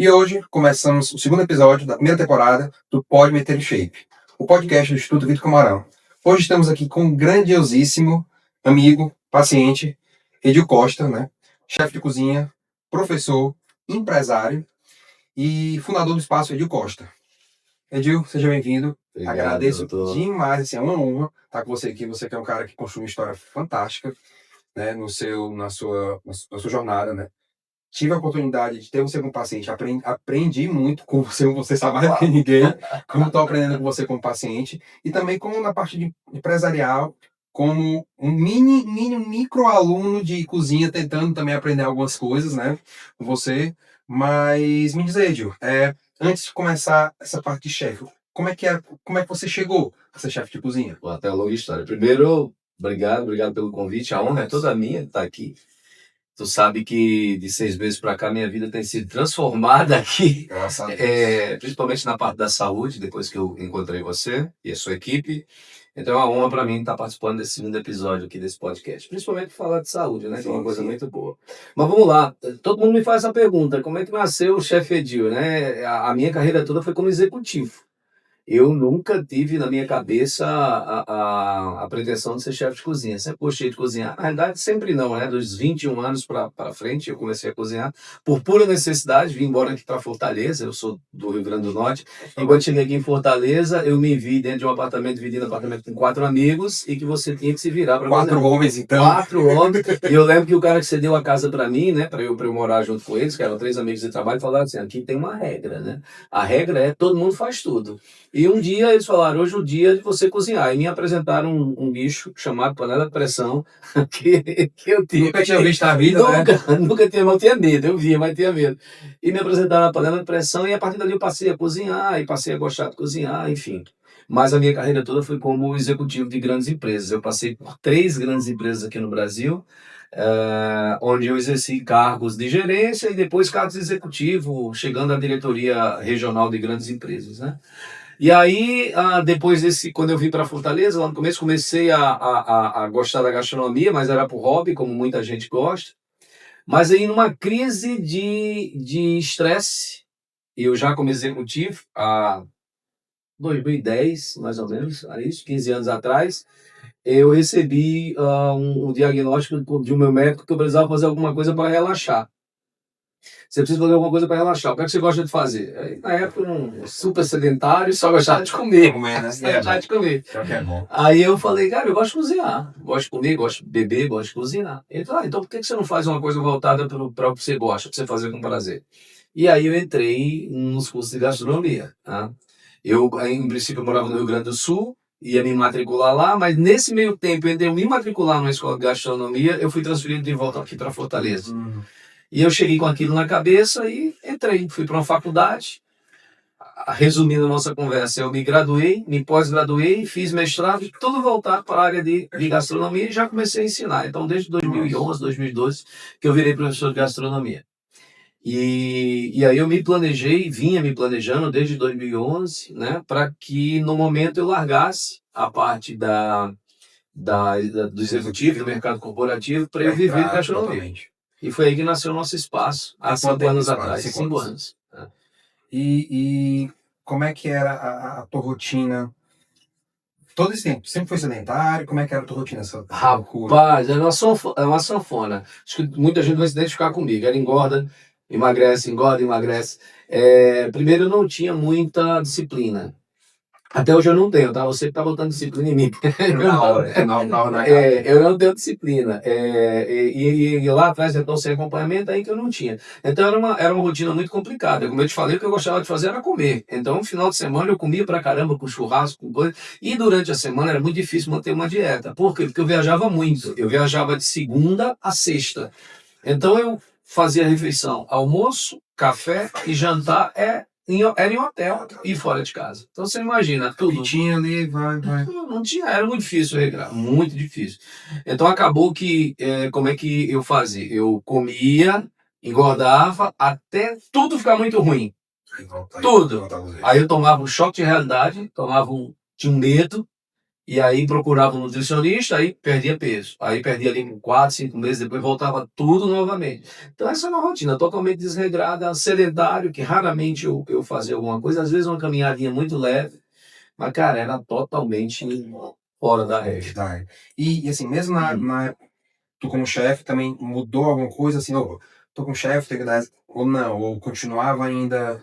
E hoje começamos o segundo episódio da primeira temporada do Pode Meter em Shape, o podcast do Instituto Vitor Camarão. Hoje estamos aqui com um grandiosíssimo amigo, paciente, Edil Costa, né? Chefe de cozinha, professor, empresário e fundador do espaço Edil Costa. Edil, seja bem-vindo. Obrigado, Agradeço doutor. demais, assim, é uma honra estar com você aqui. Você que é um cara que construiu uma história fantástica, né, na sua jornada, né? Tive a oportunidade de ter você como paciente, aprendi muito com você sabe mais do que ninguém, como estou aprendendo com você como paciente, e também como na parte de empresarial, como um micro aluno de cozinha, tentando também aprender algumas coisas, né, com você. Mas me diz aí, Gil, antes de começar essa parte de chefe, como é que você chegou a ser chefe de cozinha? Bom, até uma longa história. Primeiro, obrigado pelo convite. A honra é toda minha estar aqui. Tu sabe que de 6 meses para cá minha vida tem sido transformada aqui, Graças a Deus. principalmente na parte da saúde, depois que eu encontrei você e a sua equipe. Então é uma honra para mim estar participando desse segundo episódio aqui desse podcast, principalmente falar de saúde, né? Que é uma coisa muito boa. Mas vamos lá, todo mundo me faz essa pergunta: como é que nasceu o chefe Edil, né? A minha carreira toda foi como executivo. Eu nunca tive na minha cabeça a pretensão de ser chefe de cozinha. Sempre gostei de cozinhar. Na realidade, sempre não, né? Dos 21 anos para frente, eu comecei a cozinhar por pura necessidade. Vim embora aqui para Fortaleza, eu sou do Rio Grande do Norte. E quando cheguei aqui em Fortaleza, eu me vi dentro de um apartamento, dividindo apartamento com 4 amigos, e que você tinha que se virar para 4 homens, então. 4 homens. E eu lembro que o cara que cedeu a casa para mim, né? Para eu morar junto com eles, que eram 3 amigos de trabalho, falaram assim: aqui tem uma regra, né? A regra é todo mundo faz tudo. E um dia eles falaram: hoje é o dia de você cozinhar. E me apresentaram um bicho chamado panela de pressão, que eu tive. Nunca tinha visto na vida, né? Nunca tinha, mas tinha medo. Eu via, mas tinha medo. E me apresentaram a panela de pressão, e a partir dali eu passei a cozinhar, e passei a gostar de cozinhar, enfim. Mas a minha carreira toda foi como executivo de grandes empresas. Eu passei por 3 grandes empresas aqui no Brasil, onde eu exerci cargos de gerência e depois cargos de executivo, chegando à diretoria regional de grandes empresas, né? E aí, depois quando eu vim para Fortaleza, lá no começo, comecei a gostar da gastronomia, mas era por hobby, como muita gente gosta. Mas aí, numa crise de estresse, eu já como executivo, há 2010, mais ou menos, é isso, 15 anos atrás, eu recebi um diagnóstico de um meu médico que eu precisava fazer alguma coisa para relaxar. Você precisa fazer alguma coisa para relaxar. O que é que você gosta de fazer? Aí, na época, super sedentário, só gostava de comer. Só gostava de comer. Aí eu falei: cara, eu gosto de cozinhar. Gosto de comer, gosto de beber, gosto de cozinhar. Ele falou: então por que você não faz uma coisa voltada para o que você gosta, para você fazer com prazer? E aí eu entrei nos cursos de gastronomia. Tá? Eu, em princípio, eu morava no Rio Grande do Sul, ia me matricular lá, mas nesse meio tempo, entre eu me matricular numa escola de gastronomia, eu fui transferido de volta aqui para Fortaleza. E eu cheguei com aquilo na cabeça e entrei, fui para uma faculdade. Resumindo a nossa conversa, eu me graduei, me pós-graduei, fiz mestrado, tudo voltado para a área de gastronomia, e já comecei a ensinar. Então, desde 2011, 2012, que eu virei professor de gastronomia. E aí eu me planejei, vinha me planejando desde 2011, né, para que no momento eu largasse a parte do executivo, do mercado corporativo, para eu viver de gastronomia. E foi aí que nasceu o nosso espaço, há 5 anos atrás. 5 anos. E como é que era a tua rotina? Todo esse tempo? Sempre foi sedentário? Como é que era a tua rotina? Rapaz, é uma sanfona. Acho que muita gente vai se identificar comigo. Ela engorda, emagrece, engorda, emagrece. Primeiro, eu não tinha muita disciplina. Até hoje eu não tenho, tá? Você que tá botando disciplina em mim. Eu não tenho disciplina. E lá atrás, então, sem acompanhamento, aí que eu não tinha. Então era uma rotina muito complicada. Como eu te falei, o que eu gostava de fazer era comer. Então, no final de semana, eu comia pra caramba, com churrasco, com coisa. E durante a semana era muito difícil manter uma dieta. Por quê? Porque eu viajava muito. Eu viajava de segunda a sexta. Então, eu fazia refeição, almoço, café e jantar era em hotel e fora de casa. Então você imagina tudo. Tinha ali, vai. Não tinha, era muito difícil regrar, muito difícil. Então acabou que, como é que eu fazia? Eu comia, engordava, até tudo ficar muito ruim. Tudo. Aí eu tomava um choque de realidade, tinha um medo, E aí procurava um nutricionista, aí perdia peso. Aí perdia ali 4, 5 meses, depois voltava tudo novamente. Então essa é uma rotina totalmente desregrada, sedentário, que raramente eu fazia alguma coisa, às vezes uma caminhadinha muito leve, mas cara, era totalmente fora da regra. Tá. E assim, mesmo Hum. tu como chefe também mudou alguma coisa, assim, ô, tô com chefe, tenho que dar, ou não, ou continuava ainda,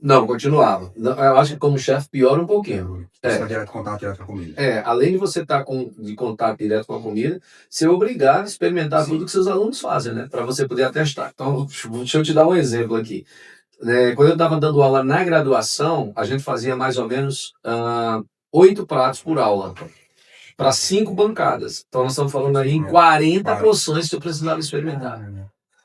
Não, continuava. Eu acho que como chefe piora um pouquinho. você tá É. direto contato direto com a comida. Além de você estar de contato direto com a comida, ser obrigado a experimentar Sim. tudo que seus alunos fazem, né? Para você poder atestar. Então, deixa eu te dar um exemplo aqui. Quando eu estava dando aula na graduação, a gente fazia mais ou menos 8 pratos por aula, para 5 bancadas. Então, nós estamos falando aí em 40 porções que eu precisava experimentar.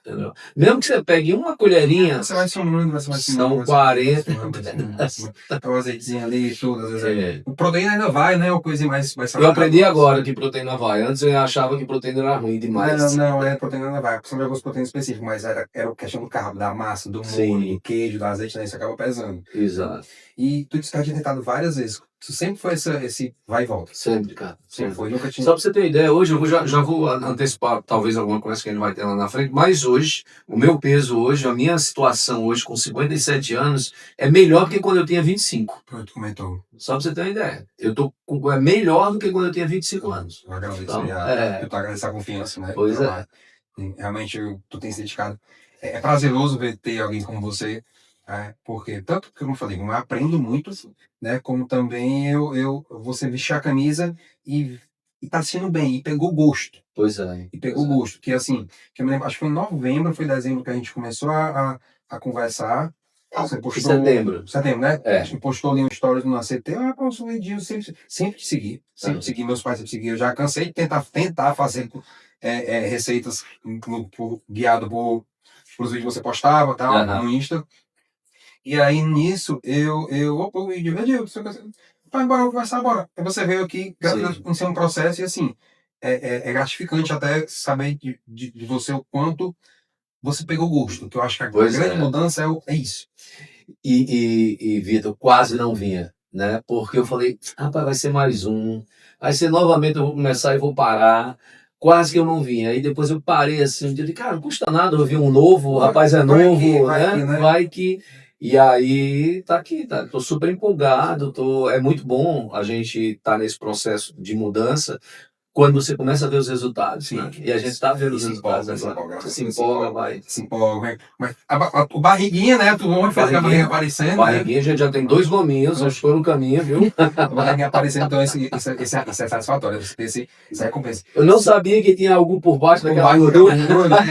Entendeu? Mesmo que você pegue uma colherinha, Você vai somando, vai são 40 pedaços. Então, o azeitezinho ali, tudo, às vezes. É. O proteína ainda vai, né? Uma coisa mais Eu saudável. aprendi agora que proteína vai. Antes eu achava que proteína era ruim demais. Não, proteína não vai. São algumas proteínas específicas, mas era a questão do carbo, da massa, do molho, Sim. do queijo, do azeite, né? Isso acaba pesando. Exato. E tu disse que tinha tentado várias vezes. Tu sempre foi esse vai e volta. Sempre, cara. Sempre foi, nunca tinha. Só pra você ter ideia, hoje já vou antecipar talvez alguma coisa que a gente vai ter lá na frente, mas hoje, o meu peso hoje, a minha situação hoje com 57 anos é melhor do que quando eu tinha 25. Tu comentou. Só pra você ter uma ideia. É melhor do que quando eu tinha 25 anos. Eu agradeço Então, eu tô agradecendo a confiança, né? Pois é. Realmente tu tem se dedicado. É prazeroso ver ter alguém como você, porque tanto que, como eu falei, eu aprendo muito, né? Como também você vestir a camisa e tá sendo bem, e pegou gosto. Pois é. E pegou gosto. Que assim, que eu me lembro, acho que foi em novembro, foi dezembro que a gente começou a conversar. Você postou. Setembro. Setembro, né? É. Acho que postou ali um stories no ACT. O Edinho sempre te segui. Sempre te segui, meus pais sempre seguiam. Eu já cansei de tentar fazer receitas guiado pelos vídeos que você postava, tal, no Insta. E aí nisso opa, o vídeo, vai embora, vou conversar agora. Aí você veio aqui, conhecer um processo e assim, é gratificante até saber de você o quanto você pegou gosto, que eu acho que a grande mudança é isso. E Vitor, quase não vinha, né? Porque eu falei, rapaz, vai ser mais um, vai ser novamente, eu vou começar e vou parar. Quase que eu não vinha. Aí depois eu parei assim, eu disse, cara, não custa nada ouvir um novo, o rapaz é novo, né? Vai que. E aí tá aqui, tá? Tô super empolgado, é muito bom a gente tá nesse processo de mudança quando você começa a ver os resultados, né? E a gente está vendo os resultados agora. Você se empolga, vai. Se empolga, mas o barriguinha, né? Tu vamos fazer a barriguinha aparecendo. Barriguinha, a gente já tem 2 gominhos, já estou no caminho, viu? A barriguinha aparecendo, então isso é satisfatório, essa recompensa. Eu não sabia que tinha algo por baixo daquela gordura.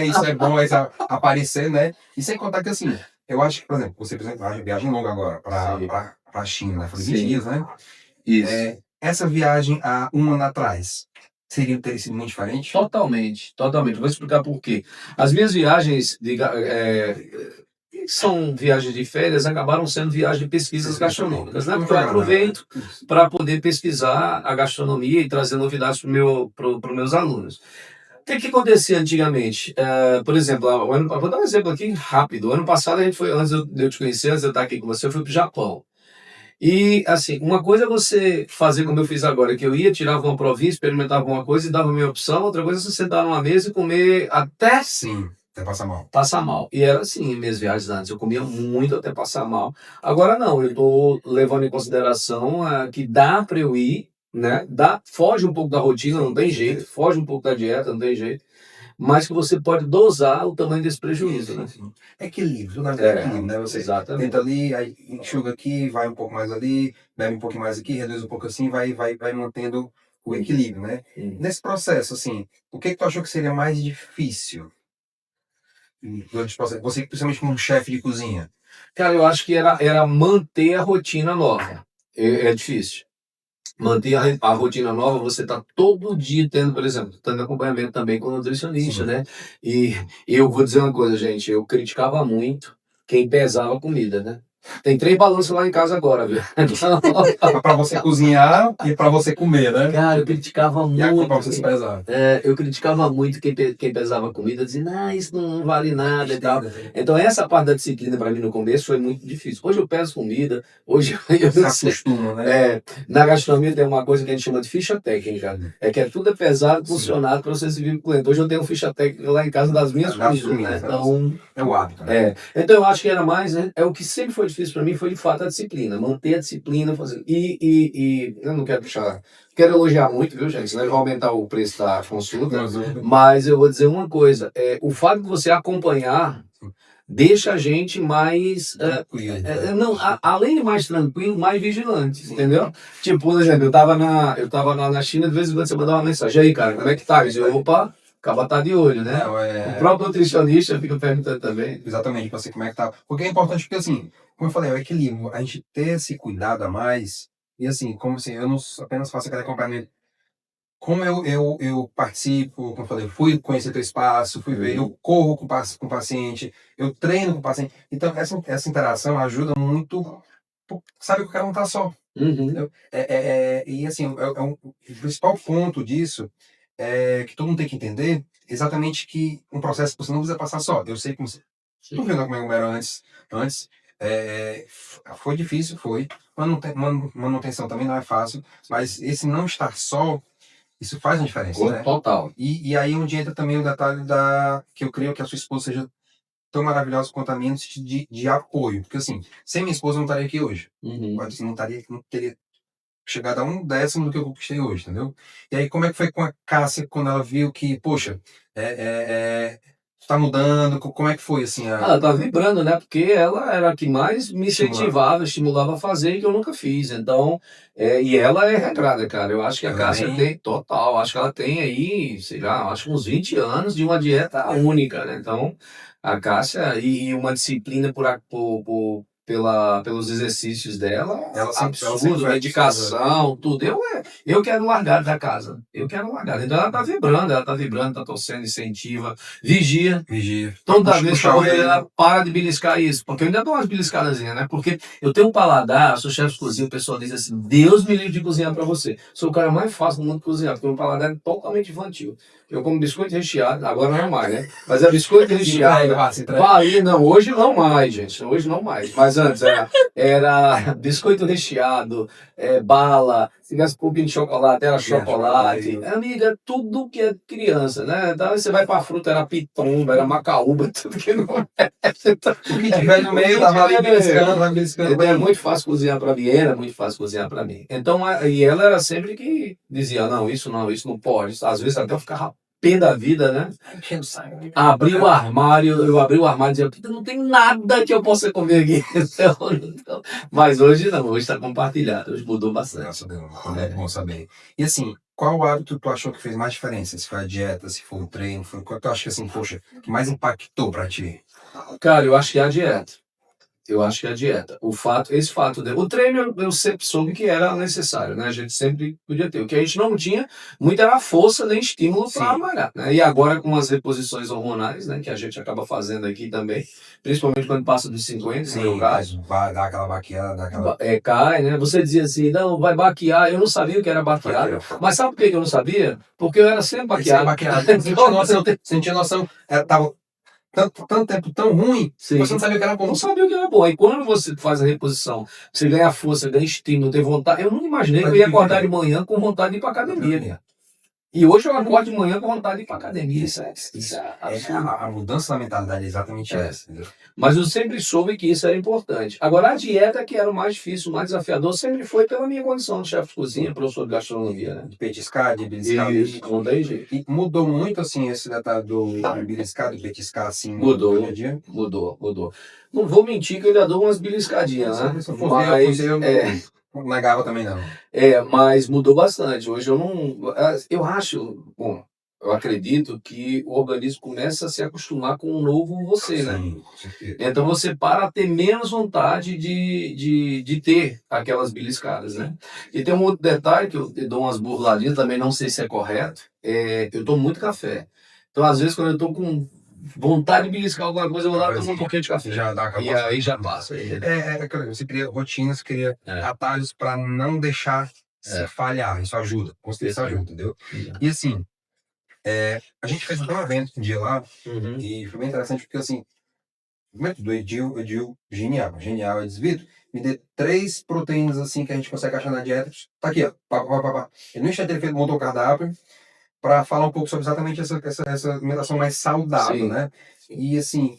Isso é bom, isso aparecer, né? E sem contar que assim, eu acho que, por exemplo, você vai viagem longa agora para a China, né? Foi 20 dias, né? Isso. Essa viagem há um ano atrás, teria sido muito diferente? Totalmente. Vou explicar por quê. As minhas viagens, são viagens de férias, acabaram sendo viagens de pesquisas gastronômicas, né? Porque eu aproveito para poder pesquisar a gastronomia e trazer novidades para os meus alunos. O que acontecia antigamente? Por exemplo, vou dar um exemplo aqui rápido. O ano passado, a gente foi, antes de eu te conhecer, antes de eu estar aqui com você, eu fui para o Japão. E, assim, uma coisa é você fazer como eu fiz agora, que eu ia, tirava uma provinha, experimentava alguma coisa e dava a minha opção. Outra coisa é você sentar numa mesa e comer até... Sim, até passar mal. Passar mal. E era assim, em minhas viagens antes. Eu comia muito até passar mal. Agora não, eu estou levando em consideração que dá para eu ir, né? Foge um pouco da rotina, não tem jeito. Foge um pouco da dieta, não tem jeito. Mas que você pode dosar o tamanho desse prejuízo, né? Equilíbrio, tudo é equilíbrio, né? Você Exatamente. tenta ali, aí enxuga aqui, vai um pouco mais ali, bebe um pouquinho mais aqui, reduz um pouco assim, vai mantendo o equilíbrio, né? Nesse processo, assim, o que tu achou que seria mais difícil? Você, principalmente como chefe de cozinha. Cara, eu acho que era manter a rotina nova. É difícil. Manter a rotina nova, você tá todo dia tendo, por exemplo, tendo acompanhamento também com o nutricionista, né? E eu vou dizer uma coisa, gente, eu criticava muito quem pesava a comida, né? Tem 3 balanças lá em casa agora, viu? Pra você cozinhar e pra você comer, né? Cara, eu criticava E a culpa pra muito. você se pesar. Eu criticava muito quem pesava comida, dizendo, isso não vale nada e tal. Então, essa parte da disciplina para mim no começo foi muito difícil. Hoje eu peso comida, hoje eu Se não sei. acostuma, né? Na gastronomia tem uma coisa que a gente chama de ficha técnica. Que tudo é pesado, Sim. funcionado para você servir para o cliente. Hoje eu tenho ficha técnica lá em casa das minhas Das comidas, né? comidas, né? Então, É o hábito, né? então eu acho que era mais, né? O que sempre foi difícil para mim foi de fato a disciplina, manter a disciplina, fazer. E eu não quero puxar, quero elogiar muito, viu, gente? Senão eu vou aumentar o preço da consulta. Mas eu vou dizer uma coisa: o fato de você acompanhar deixa a gente mais. Tranquilo. Não, além de mais tranquilo, mais vigilante, entendeu? Tipo, por exemplo, eu tava na China, de vez em quando você mandava uma mensagem, aí, cara, como é que tá? Eu digo, opa, acaba tá de olho, né? Não, O próprio nutricionista fica perguntando também. Exatamente, pra você como é que tá. Porque é importante, porque assim, como eu falei, é o equilíbrio, a gente ter esse cuidado a mais, e assim, como assim, eu não apenas faço aquele acompanhamento. Como eu participo, como eu falei, fui conhecer teu espaço, fui ver, eu corro com o paciente, eu treino com o paciente. Então, essa interação ajuda muito, sabe que o cara não tá só. Entendeu? E assim, o principal ponto disso é que todo mundo tem que entender exatamente que um processo que você não precisa passar só. Eu sei como você. Não vendo como era antes. Foi difícil, foi. Manutenção também não é fácil, mas esse não estar só, isso faz uma diferença, né? Total. E aí onde entra também o detalhe que eu creio que a sua esposa seja tão maravilhosa quanto a minha no sentido de apoio. Porque assim, sem minha esposa eu não estaria aqui hoje. Não teria chegado a um décimo do que eu conquistei hoje, entendeu? E aí como é que foi com a Cássia quando ela viu que, poxa, tá mudando, como é que foi assim? Ela tá vibrando, né? Porque ela era a que mais me incentivava, estimulava a fazer e que eu nunca fiz. Então, e ela é regrada, cara. Eu acho que a Ela Cássia tem? tem total. Acho que ela tem aí, sei lá, acho que uns 20 anos de uma dieta única, né? Então, a Cássia e uma disciplina pelos exercícios dela, Ela sempre absurdo, foi medicação, tudo. Eu quero largar da casa. Eu quero largar. Então ela tá vibrando, tá torcendo, incentiva, vigia. Vigia. Toda vez que eu Puxa a olho, orelha. ela para de beliscar isso. Porque eu ainda dou umas beliscadazinhas, né? Porque eu tenho um paladar, sou chefe de cozinha, o pessoal diz assim, Deus me livre de cozinhar pra você. Sou o cara mais fácil do mundo de cozinhar, porque o meu paladar é totalmente infantil. Eu como biscoito recheado, agora não é mais, né? Mas é biscoito recheado. Vai, não, hoje não mais, gente. Hoje não mais. Mas antes era biscoito recheado, bala, se tivesse cubinho de chocolate, era chocolate. Amiga, tudo que é criança, né? Então você vai pra fruta, era pitomba, era macaúba, tudo que não é. O que tiver no meio, tava ali beliscando. Então é muito fácil cozinhar pra mim, era muito fácil cozinhar pra mim. Então, e ela era sempre que dizia, não, isso não pode. Às vezes até eu ficava pé da vida, né? Abri o armário, eu abri o armário e dizia, não tem nada que eu possa comer aqui. Então, mas hoje não, hoje está compartilhado, hoje mudou bastante. Nossa, Deus, é bom saber. E assim, qual hábito tu achou que fez mais diferença? Se foi a dieta, se foi o treino, qual tu acha que assim, poxa, que mais impactou pra ti? Cara, eu acho que é a dieta. Esse fato o treino eu sempre soube que era necessário, né? A gente sempre podia ter. O que a gente não tinha muito era força nem estímulo para malhar, né? E agora com as reposições hormonais, né? Que a gente acaba fazendo aqui também, principalmente quando passa dos 50, no meu caso. Vai dar aquela baqueada, Cai, né? Você dizia assim, não, vai baquear. Eu não sabia o que era baqueada. Mas sabe por que eu não sabia? Porque eu era sempre baqueado. Você não tinha noção. Tava tanto tempo tão ruim, você não sabia o que era bom. Não sabia o que era bom. E quando você faz a reposição, você ganha força, ganha estímulo, tem vontade. Eu não imaginei que eu ia acordar de manhã com vontade de ir para academia. E hoje eu acordo de manhã com vontade de ir para academia. Isso é a mudança da mentalidade é exatamente essa. Entendeu? Mas eu sempre soube que isso era importante. Agora, a dieta, que era o mais difícil, o mais desafiador, sempre foi pela minha condição de chefe de cozinha, professor de gastronomia, né? De petiscar, de beliscar. Isso, não tem jeito. E mudou muito, assim, esse detalhe do beliscar, de petiscar, assim, Mudou. no dia a dia? Mudou. Não vou mentir que eu ainda dou umas beliscadinhas, né? Mas eu não negava também, não. Mas mudou bastante. Hoje eu não... Eu acho... Bom, eu acredito que o organismo começa a se acostumar com um novo você, né? Sim, com certeza. Então você para a ter menos vontade de ter aquelas beliscadas, né? E tem um outro detalhe que eu dou umas burladinhas, também não sei se é correto, eu tomo muito café. Então às vezes quando eu tô com vontade de beliscar alguma coisa, eu vou lá tomar um pouquinho de café. Já dá E aí já passa. você cria rotinas, cria É. atalhos para não deixar se falhar. Isso ajuda. Com certeza Isso ajuda, entendeu? Exato. E assim, a gente fez até um evento um dia lá Uhum. e foi bem interessante porque assim, o método do Edil, genial, genial. Ele disse, Vitor, me dê 3 proteínas assim que a gente consegue achar na dieta. Tá aqui, ó. Pá, pá, pá, pá. Ele no instante ele montou o cardápio para falar um pouco sobre exatamente essa alimentação mais saudável, Sim. né? E assim,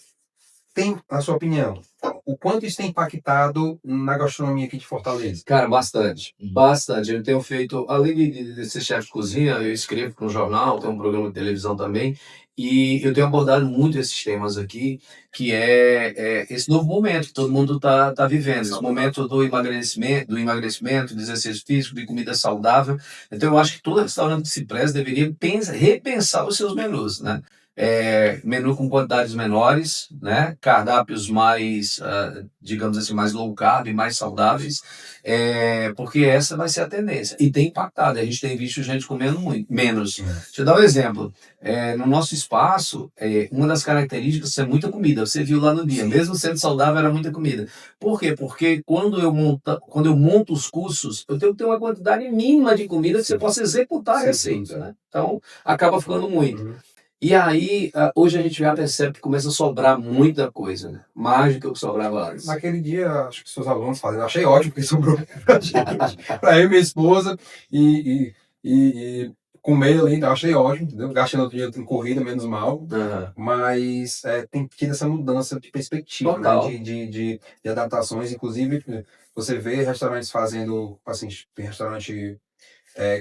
tem, na sua opinião, o quanto isso tem impactado na gastronomia aqui de Fortaleza? Cara, bastante. Bastante. Eu tenho feito, além de ser chefe de cozinha, eu escrevo para um jornal, tenho um programa de televisão também, e eu tenho abordado muito esses temas aqui, que é esse novo momento que todo mundo tá vivendo, esse momento do emagrecimento, do exercício físico, de comida saudável. Então, eu acho que todo restaurante que se preza deveria repensar os seus menus, né? Menu com quantidades menores, né? Cardápios mais, digamos assim, mais low carb, mais saudáveis, porque essa vai ser a tendência. E tem impactado, a gente tem visto gente comendo muito, menos. Deixa eu dar um exemplo. No nosso espaço, uma das características é muita comida. Você viu lá no dia, mesmo sendo saudável, era muita comida. Por quê? Porque quando eu monto os cursos, eu tenho que ter uma quantidade mínima de comida que você possa executar a receita, né? Então, acaba ficando muito. E aí, hoje a gente já percebe que começa a sobrar muita coisa, né? Mais do que o que sobrava antes. Naquele dia, acho que seus alunos fazem. Eu achei ótimo que sobrou pra gente, pra eu e minha esposa, e comer ali, eu achei ótimo, entendeu? Gastando outro dia em corrida, menos mal. Aham. Mas tem tido essa mudança de perspectiva, né? Total. De adaptações. Inclusive, você vê restaurantes fazendo, assim, tem restaurante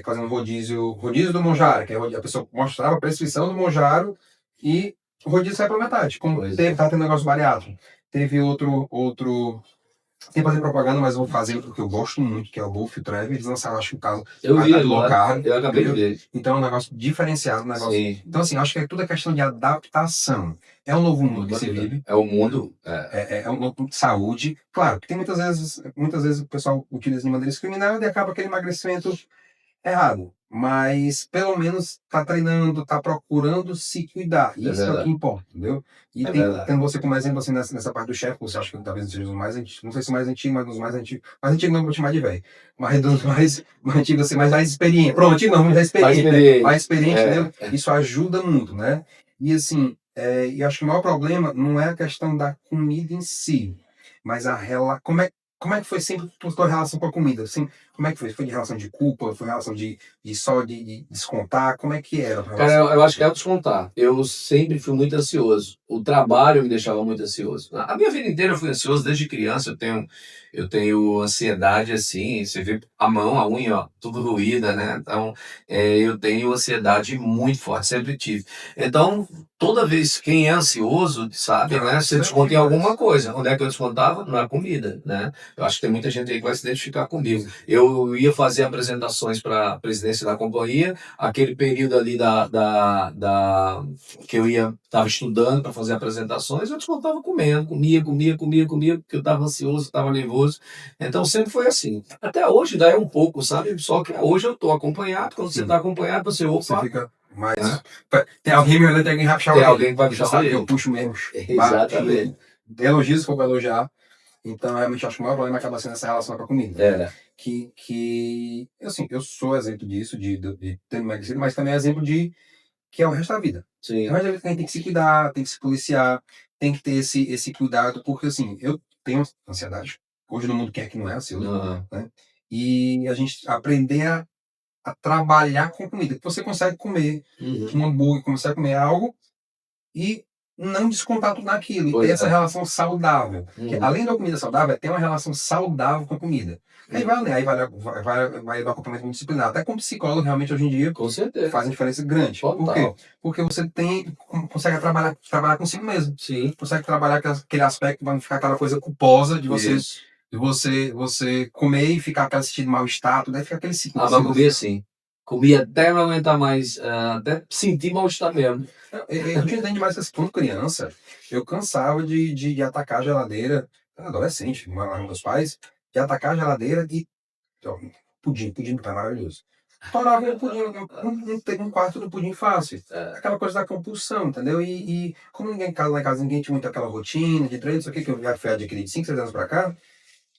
fazendo rodízio do Monjaro, que é a pessoa mostrava a prescrição do Monjaro e o rodízio sai pela metade. Como Pois teve, tá tendo negócio bariátrico. Teve outro. Sem fazer propaganda, mas eu vou fazer o que eu gosto muito, que é o Wolf e o Trevor. Eles lançaram, acho que o caso Eu vi low agora, carb. eu acabei de ver. Então é um negócio diferenciado, um negócio. Sim. Então, assim, acho que é tudo a questão de adaptação. É um novo mundo que se vive. É o mundo. É um novo mundo de saúde. Claro, que tem muitas vezes o pessoal utiliza de maneira discriminada e acaba aquele emagrecimento errado. Mas pelo menos tá treinando, tá procurando se cuidar. Isso é o que verdade. importa, entendeu? E É tem, verdade. tendo você como exemplo assim, nessa parte do chefe, você acha que talvez seja os mais antigos, não sei se o mais antigo, mas dos mais antigos. Mais antigo não vou chamar de velho. Mas dos mais antigos, assim, mais experiente. Pronto, antigo não, mais experiente. Mais experiente, entendeu? Isso ajuda muito, né? E assim, e acho que o maior problema não é a questão da comida em si, mas como é que foi sempre a tua relação com a comida? Assim, como é que foi? Foi de relação de culpa? Foi relação de descontar? Como é que era a Cara, relação? eu acho que é descontar. Eu sempre fui muito ansioso. O trabalho me deixava muito ansioso. A minha vida inteira eu fui ansioso desde criança. Eu tenho ansiedade assim. Você vê a mão, a unha, ó, tudo ruída, né? Então, eu tenho ansiedade muito forte, sempre tive. Então, toda vez quem é ansioso, sabe, né? Você desconta em alguma coisa. Onde é que eu descontava? Na comida, né? Eu acho que tem muita gente aí que vai se identificar comigo. Eu ia fazer apresentações para a presidência da companhia, aquele período ali que eu estava estudando para fazer apresentações, eu descontava comendo, comia, porque eu estava ansioso, estava nervoso. Então sempre foi assim. Até hoje ainda é um pouco, sabe? Só que hoje eu estou acompanhado. Quando você está acompanhado, você Você opa, fica mais. né? Tem alguém me olhando, tem alguém que vai puxar Tem a orelha. alguém que vai Já puxar a sabe que eu orelha. puxo mesmo. Exatamente. Elogios se for para elogiar. Então, realmente, acho que o maior problema acaba sendo essa relação com a comida. Assim, eu sou exemplo disso, de ter emagrecido, mas também é exemplo de que é o resto da vida. Sim. É o resto da vida que a gente tem que se cuidar, tem que se policiar, tem que ter esse cuidado, porque assim, eu tenho ansiedade. Hoje no mundo quem é que não é ansioso, né? E a gente aprender a trabalhar com comida. Que você consegue comer um hambúrguer, consegue comer algo e não descontar tudo naquilo. E ter essa relação saudável. Que, além da comida saudável, é ter uma relação saudável com a comida. Aí vai do acompanhamento multidisciplinar. Até como psicólogo, realmente, hoje em dia, Com certeza. faz uma diferença grande. Total. Por quê? Porque você consegue trabalhar consigo mesmo. Sim. Consegue trabalhar aquele aspecto, para não ficar aquela coisa culposa de você, Isso. você comer e ficar aquele sentido de mal-estar, tudo aí fica aquele ciclo. Mas comia sim. Comia até não aguentar mais, até sentir mal-estar mesmo. Eu não entendo demais que quando criança, eu cansava de atacar a geladeira, adolescente, lá com meus pais, de atacar a geladeira e ó, pudim tá maravilhoso. torava um pudim, um quarto do pudim fácil. É, Aquela coisa da compulsão, entendeu? E como ninguém, lá em casa, ninguém tinha muito aquela rotina de treino, isso aqui que eu já fui adquirir de 5, 6 anos pra cá,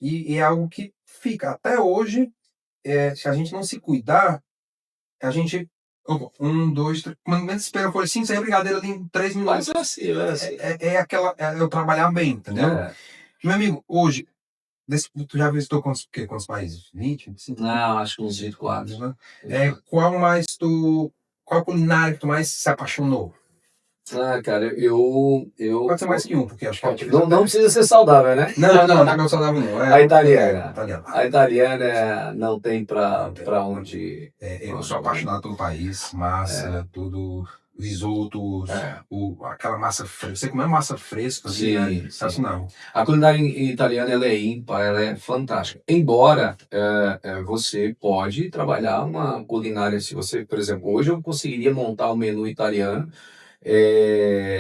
e é algo que fica até hoje, se a gente não se cuidar, a gente. Opa, 1, 2, 3. Quando menos espera for assim, sai a brigadeira ali em 3 mas minutos. é assim, é assim. Eu trabalhar bem, entendeu? É. Meu amigo, hoje, tu já visitou quantos países? 20, 25? Não, acho que uns 24. Né? Qual culinária que tu mais se apaixonou? Ah, cara, Pode ser mais que um, porque acho que é difícil. não precisa ser saudável, né? Não é meu saudável, não. A italiana. Italiana. A italiana não tem Não tem. pra onde. Eu sou apaixonado pelo país, massa, tudo, risotos, É. aquela massa fresca. Você comer massa fresca, assim, é Sim, sim. sensacional. A culinária italiana ela é ímpar, ela é fantástica. Embora você pode trabalhar uma culinária, se você, por exemplo, hoje eu conseguiria montar um menu italiano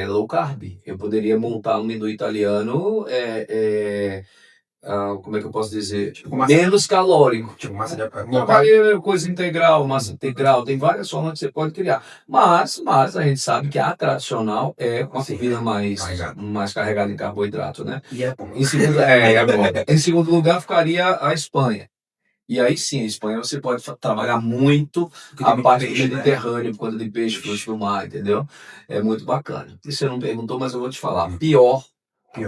low carb. Eu poderia montar um menu italiano, como é que eu posso dizer? Tipo massa, Menos calórico. tipo massa de Trabalhei coisa integral, massa integral, tem várias formas que você pode criar. Mas a gente sabe que a tradicional é uma Sim, comida mais carregada. carregada em carboidrato, né? E é bom. Em segundo, é bom. Em segundo lugar ficaria a Espanha. E aí sim, a Espanha você pode trabalhar muito Porque tem a muito parte do peixe, né? Mediterrâneo, por conta de peixe, frutos do mar, entendeu? É muito bacana. E você não perguntou, mas eu vou te falar. Pior.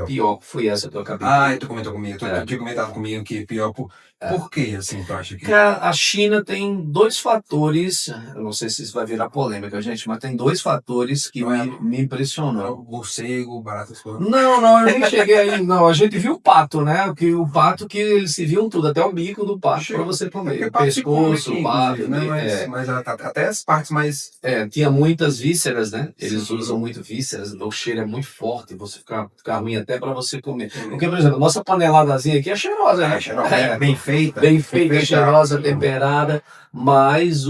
Pior foi essa que eu acabei Ah, tu comentou comigo. É. Tu tinha comentado comigo que pior por quê, assim, tu acha que... Cara, a China tem dois fatores, eu não sei se isso vai virar polêmica, gente, mas tem dois fatores que Não é- me impressionou. Morcego, barata, essas coisas. Não, eu nem cheguei aí. Não, a gente viu o pato, né? O pato que eles se viam tudo, até o bico do pato para você comer. Porque O pato se come pescoço, aqui, o pato, inclusive, né? Mas até as partes mais... tinha muitas vísceras, né? Eles Sim. usam muito vísceras, o cheiro é muito forte, você fica ruim até para você comer. Porque, por exemplo, a nossa paneladazinha aqui é cheirosa, né? Bem feita. Bem feita, cheirosa, Sim. temperada, mas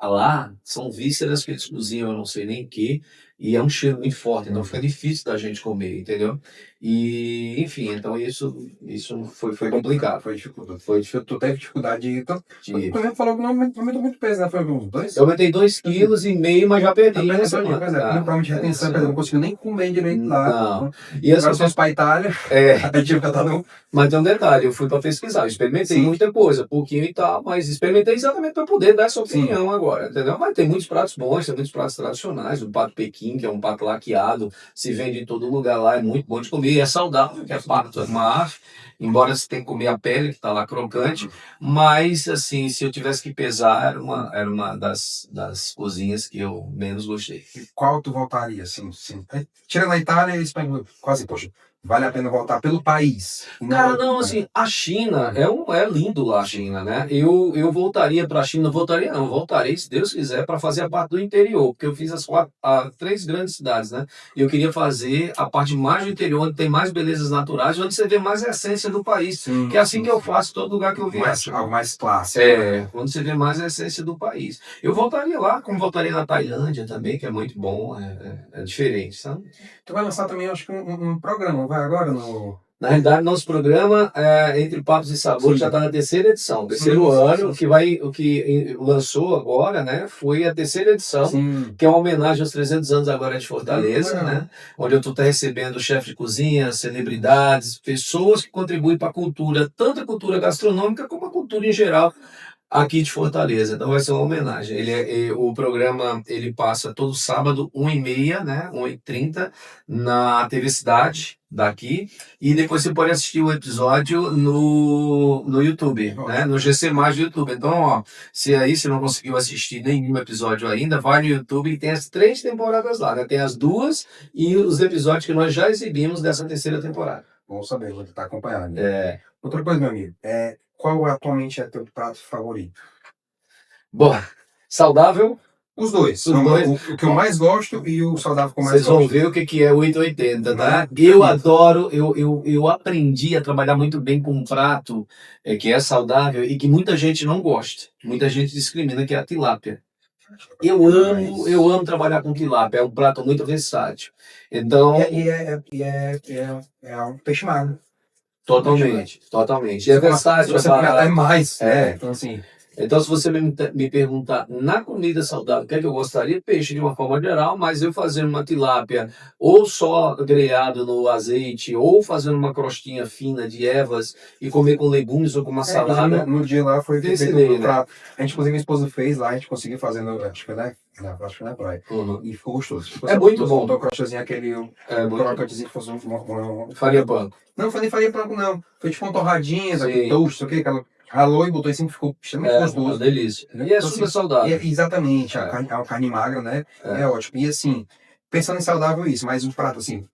lá são vísceras que eles cozinham, eu não sei nem o que, e é um cheiro muito forte, então fica difícil da gente comer, entendeu? E, enfim, então isso foi complicado. Foi dificuldade. Tu teve dificuldade. Tu Tive. mesmo falou que não aumentou muito peso, né? Foi uns 2? Eu aumentei 2,5 kg, mas já perdi Também, na semana. não, provavelmente retenção, não conseguiu nem comer direito lá. Não. E E as as pessoas para a Itália, aí tive que estar no... Mas tem um detalhe, eu fui para pesquisar, eu experimentei Sim. muita coisa, pouquinho e tal, mas experimentei exatamente para poder dar essa Sim. opinião agora, entendeu? Mas tem muitos pratos bons, tem muitos pratos tradicionais, o pato Pequim, que é um pato laqueado, se vende em todo lugar lá, é muito bom de comer, é saudável, que é pato, é uma ave, embora você tenha que comer a pele, que está lá crocante, mas, assim, se eu tivesse que pesar, era uma das cozinhas que eu menos gostei. Qual tu voltaria, assim? Tirando a Itália e Espanha, quase, poxa, vale a pena voltar pelo país. Cara, não, assim, a China é lindo lá a China, né? Eu voltaria para a China, voltarei, se Deus quiser, para fazer a parte do interior, porque eu fiz as 3 grandes cidades, né? E eu queria fazer a parte mais do interior, onde tem mais belezas naturais, onde você vê mais a essência do país, Sim, que é assim que eu faço em todo lugar que eu vier. algo mais clássico. Onde você vê mais a essência do país. Eu voltaria lá, como voltaria na Tailândia também, que é muito bom, é diferente, sabe? Tu vai lançar também, acho que um programa, vai agora no... Na realidade, nosso programa, Entre Papos e Sabores, já está na terceira edição, terceiro Sim. ano. O que lançou agora, né, foi a terceira edição, Sim. que é uma homenagem aos 300 anos agora de Fortaleza, Legal. né, onde eu estou recebendo chefe de cozinha, celebridades, pessoas que contribuem para a cultura, tanto a cultura gastronômica como a cultura em geral, aqui de Fortaleza. Então vai ser uma homenagem. O programa ele passa todo sábado, 1h30, né? 1h30, na TV Cidade, daqui. E depois você pode assistir o episódio no YouTube, né? No GC Mais do YouTube. Então, ó, se aí você não conseguiu assistir nenhum episódio ainda, vai no YouTube e tem as 3 temporadas lá, né? Tem as 2 e os episódios que nós já exibimos dessa terceira temporada. Bom saber, vou tentar acompanhar. Né? É. Outra coisa, meu amigo, qual atualmente é teu prato favorito? Bom, saudável. Os dois. Os dois. O que eu mais gosto e o saudável que eu mais Vocês vão gosto. ver o que é o 880, tá? Maravilha. Eu adoro, eu aprendi a trabalhar muito bem com um prato que é saudável e que muita gente não gosta. Muita gente discrimina, que é a tilápia. Eu amo trabalhar com tilápia, é um prato muito versátil. Então, É um peixe magro. totalmente. E é versátil, Você é pode até barato. mais. É. Então, assim, Então, se você me perguntar na comida saudável, o que é que eu gostaria? Peixe de uma forma geral, mas eu fazendo uma tilápia ou só grelhado no azeite, ou fazendo uma crostinha fina de ervas e comer com legumes ou com uma salada. No dia lá foi Desse feito daí, um né? prato. A gente, inclusive, minha esposa fez lá, a gente conseguiu fazer, acho que acho que na praia. Uhum. E ficou gostoso. É muito bom. Botou o crochêzinho, aquele É muito crocantezinho que fosse farinha branca. Não foi nem farinha branca, não. Foi tipo uma torradinha, Sim. daquele toast, ok? Aquela ralou e botou em cima, ficou extremamente É uma gostoso. delícia. Entendeu? E é Então, super assim, saudável. exatamente, É. é uma carne magra, né? É. É ótimo. E assim, pensando em saudável isso, mas um prato assim,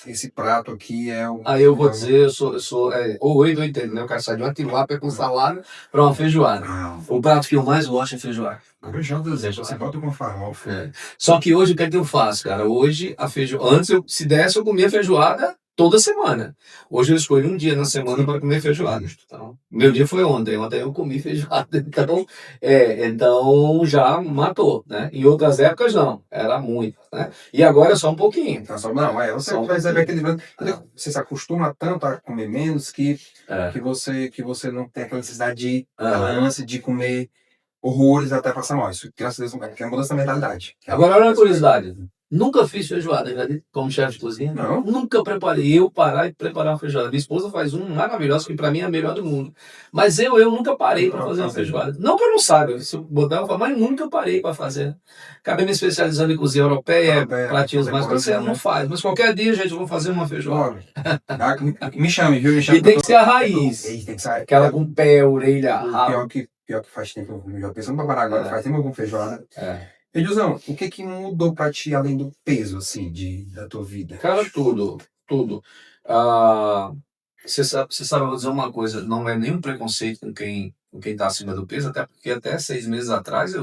esse prato aqui é o... Aí eu vou dizer, eu sou ou 8 ou 80, né? Eu quero sair de uma tilápia com salada para uma feijoada. O prato que eu mais gosto é feijoada. Feijão, você bota com farofa. É. Só que hoje o que é que eu faço, cara? Hoje a feijoada. Antes, se desse, eu comia feijoada toda semana. Hoje eu escolho um dia na semana para comer feijoada. Então, meu dia foi ontem. Ontem eu comi feijoada. Então já matou, né? Em outras épocas não. Era muito, né? E agora é só um pouquinho. Então, não, você Só um vai pouquinho. equilibrando. Você se acostuma tanto a comer menos que É. que você não tem aquela necessidade de Aham. aquela ânsia de comer horrores até passar mal. Isso, graças a Deus, é uma mudança da mentalidade. Agora, olha a curiosidade. Nunca fiz feijoada, acredita? Como chefe de cozinha. Não. Nunca preparei. Eu parar e preparar uma feijoada. Minha esposa faz uma maravilhosa, que pra mim é a melhor do mundo. Mas eu nunca parei para fazer uma feijoada. Não que eu não saiba. Se eu botar, eu falo, mas nunca parei para fazer. Acabei me especializando em cozinha europeia, pratinhos mais que você não faz. Mas qualquer dia, gente, eu vou fazer uma feijoada. Me chame, viu? Me chame. E tem que ser a raiz. Tem que ser. Aquela com pé, orelha, rabo. Pior que faz tempo, eu já pensando pra parar agora, faz tempo com feijoada. Edilzão, o que mudou pra ti além do peso, assim, da tua vida? Cara, tudo. Você sabe, eu vou dizer uma coisa, não é nenhum preconceito com quem tá acima do peso, até porque até 6 meses atrás,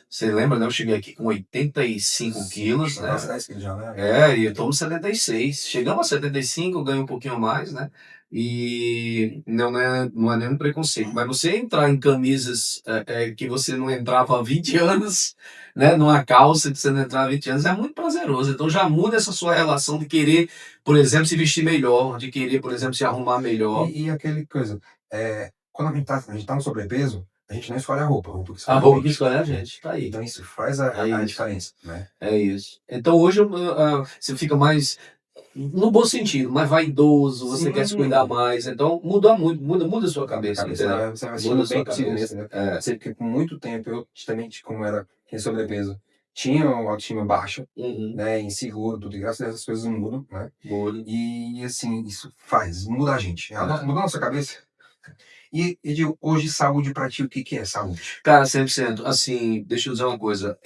você lembra, né? Eu cheguei aqui com 85 quilos, né? Nossa, 10 quilos já, né? E eu tomo 76. Chegamos a 75, eu ganho um pouquinho mais, né? E não é nenhum preconceito. Mas você entrar em camisas que você não entrava há 20 anos, né? Numa calça que você não entrava há 20 anos, é muito prazeroso. Então já muda essa sua relação de querer, por exemplo, se vestir melhor, de querer, por exemplo, se arrumar melhor. E aquele coisa, quando a gente tá no sobrepeso, a gente não escolhe a roupa que A roupa que escolhe a gente, tá aí. Então isso faz a diferença, né? É isso. Então hoje você fica mais, no bom sentido, mais vaidoso, você Sim. quer se cuidar mais. Então muda muito, muda a sua cabeça. Você vai Muda a bem sua consigo cabeça. mesmo, né? Sei que por muito tempo eu também, como era em sobrepeso, tinha uma autoestima baixa, né? Inseguro, tudo, e graças a Deus as coisas mudam, né? Muda. E assim, isso muda a gente. Muda a nossa cabeça. E Edil, hoje saúde pra ti, o que é saúde? Cara, 100%. Assim, deixa eu dizer uma coisa.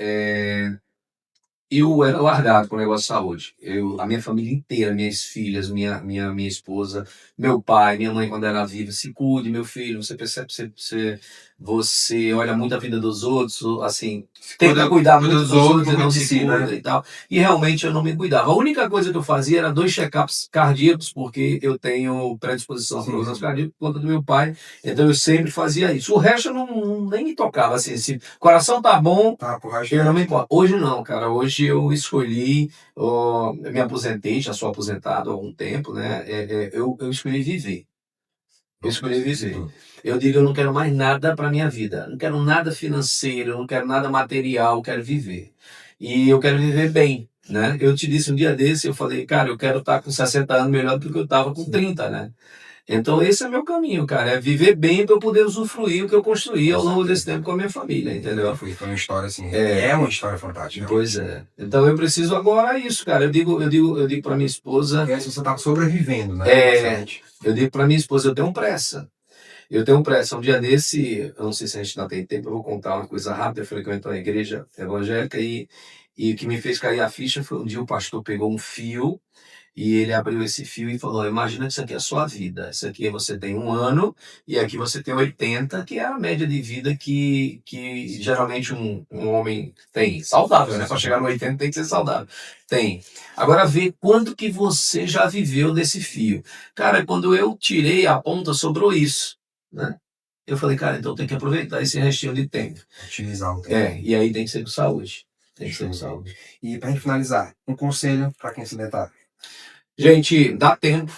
Eu era largado com o negócio de saúde. A minha família inteira, minhas filhas, minha esposa, meu pai, minha mãe quando era viva, se cuide, meu filho, você percebe, você olha muito a vida dos outros, assim, tenta cuidar muito dos outros e não se cuida e tal. E realmente eu não me cuidava. A única coisa que eu fazia era 2 check-ups cardíacos, porque eu tenho predisposição a problemas cardíacos por conta do meu pai, então eu sempre fazia isso. O resto eu nem me tocava, assim, se o coração tá bom, eu não me importo. Hoje não, cara, hoje eu escolhi, me aposentei, já sou aposentado há algum tempo, né? Eu escolhi viver. Eu escolhi viver. Eu digo, eu não quero mais nada para minha vida. Não quero nada financeiro, não quero nada material, eu quero viver. E eu quero viver bem, né? Eu te disse um dia desse, eu falei, cara, eu quero estar com 60 anos melhor do que eu estava com 30, né? Então esse é meu caminho, cara, é viver bem para eu poder usufruir o que eu construí ao longo desse tempo com a minha família, entendeu? Foi uma história assim, é uma história fantástica. Pois é. Então eu preciso agora isso, cara. Eu digo para minha esposa. E aí você tá sobrevivendo, né? Eu digo para minha esposa, eu tenho pressa. Eu tenho pressa. Um dia desse, eu não sei se a gente não tem tempo, eu vou contar uma coisa rápida. Eu frequento uma igreja evangélica e o que me fez cair a ficha foi um dia o pastor pegou um fio e ele abriu esse fio e falou, imagina que isso aqui é a sua vida. Isso aqui você tem 1 ano e aqui você tem 80, que é a média de vida que geralmente um homem tem. Saudável, né? Para chegar no 80 tem que ser saudável. Tem. Agora vê quanto que você já viveu desse fio. Cara, quando eu tirei a ponta, sobrou isso, né? Eu falei, cara, então tem que aproveitar esse restinho de tempo. Utilizar o tempo. E aí tem que ser com saúde. Tem que ser com saúde. E para finalizar, um conselho para quem é sedentário. Gente, dá tempo,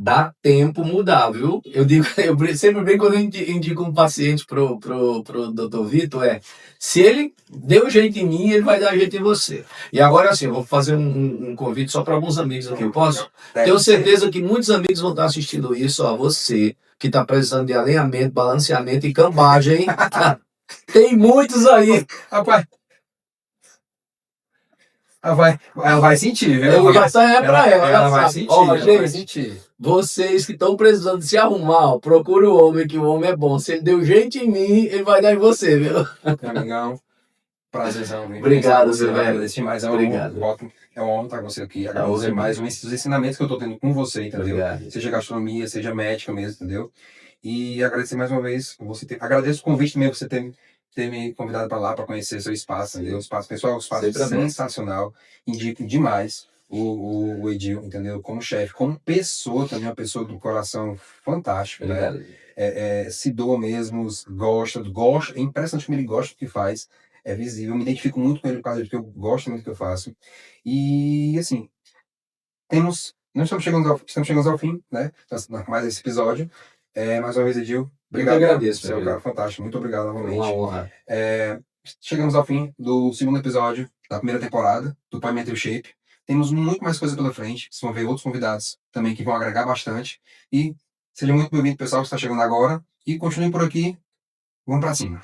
Dá tempo mudar, viu? Eu digo, eu sempre bem quando eu indico um paciente pro Dr. Vitor, se ele deu jeito em mim, ele vai dar jeito em você. E agora assim, eu vou fazer um convite só para alguns amigos aqui, eu posso? Tenho certeza que muitos amigos vão estar assistindo isso, ó, você que está precisando de alinhamento, balanceamento e cambagem, hein? Tem muitos aí. Rapaz, ela vai sentir, viu? Essa é pra ela. Ela vai sabe. sentir, Ó, ela vai gente, sentir. vocês que estão precisando se arrumar, ó, procura o homem, que o homem é bom. Se ele deu jeito em mim, ele vai dar em você, viu? Meu amigão, prazerzão. Viu? Obrigado, Você meu vai velho. agradecer demais. Obrigado. É uma honra estar com você aqui. honra Agradecer é mais os ensinamentos que eu estou tendo com você, entendeu? Obrigado. Seja gastronomia, seja médica mesmo, entendeu? E agradecer mais uma vez. Agradeço o convite mesmo, você ter me convidado para lá para conhecer seu espaço, entendeu? O espaço pessoal, o espaço Sempre é bom. sensacional. Indico demais o Edil, entendeu? Como chefe, como pessoa também, uma pessoa do coração fantástico, né? Obrigado. Se doa mesmo, gosta, é impressionante como ele gosta do que faz, é visível, eu me identifico muito com ele por causa disso, porque eu gosto muito do que eu faço. E, assim, nós estamos chegando ao fim, né? Mais esse episódio. Mais uma vez, Edil, obrigado. Eu que agradeço, Você é um cara fantástico, muito obrigado novamente. Uma honra. Chegamos ao fim do segundo episódio da primeira temporada do Pai Mental Shape. Temos muito mais coisa pela frente. Vocês vão ver outros convidados também que vão agregar bastante. E seja muito bem-vindo, pessoal, que está chegando agora. E continue por aqui. Vamos para cima.